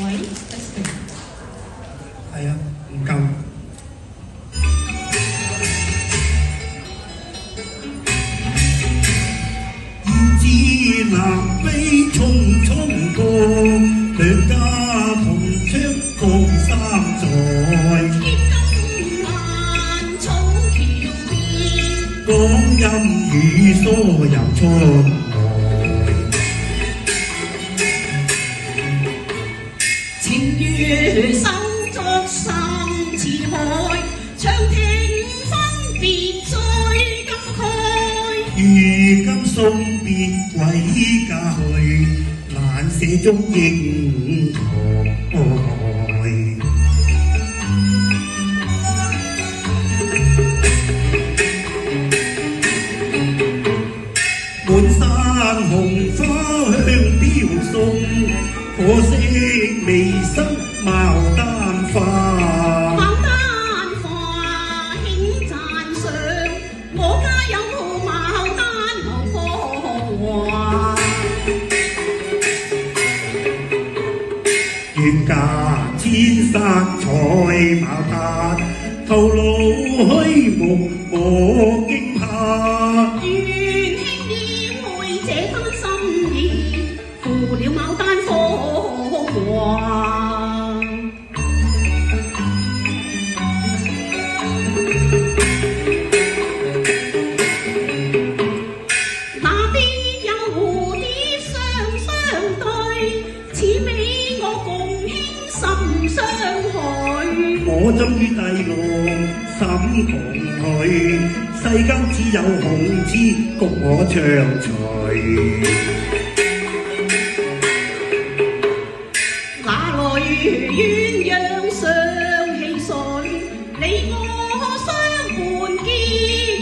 喂，testing。係啊，唔夠。燕子南飛匆匆過，兩家同窗共三載。鐵金環草橋邊，光陰與疏遊出來。情緣手作心似海，長亭分別最感慨。如今送別歸家去，難捨中英台。滿山紅花香飄送，可惜未生牡丹花。牡丹花輕讚賞，我家有牡丹流芳華。願家千山採牡丹，徒勞虛無我驚怕。願輕了會這番心意，負了牡丹芳華。那邊有蝴蝶雙對，似美我共卿心相許。我終於帝郎心共許，世間只有紅痴共我暢隨。哪裏鴛鴦雙戲水，你我相伴結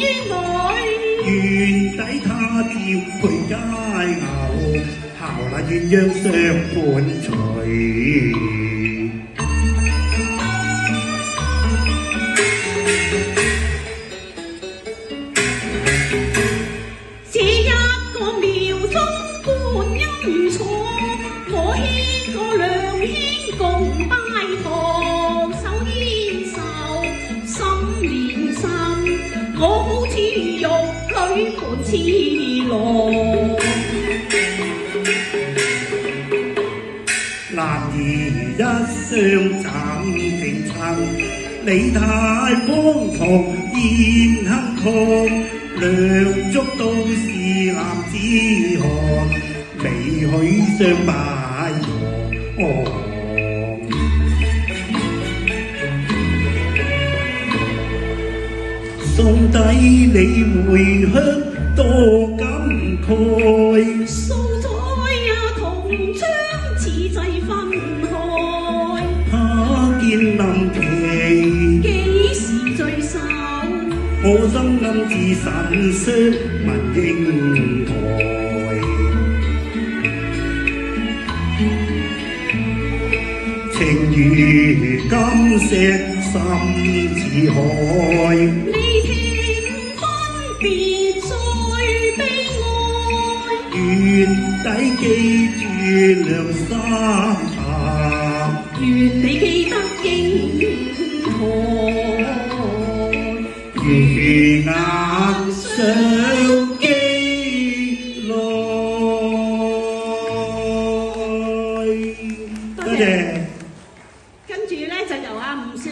於愛。願抵他朝配佳偶，效那鴛鴦相伴隨。這一個廟中觀音坐，我牽個兩牽共拜託，手牽手心連心，我好似玉女伴痴郎。男兒一雙怎定親，你太荒唐現亨狂。梁祝都是男子漢，未許相拜堂。送仔你回鄉多感慨，素彩也同將此際分開，他見臨期幾時聚首？我心暗自神傷問英台。情如金石心似海，你聽分別最悲哀。願抵記住梁山下，願你記得英台。如眼相機來。多謝。跟住咧就由阿吳少。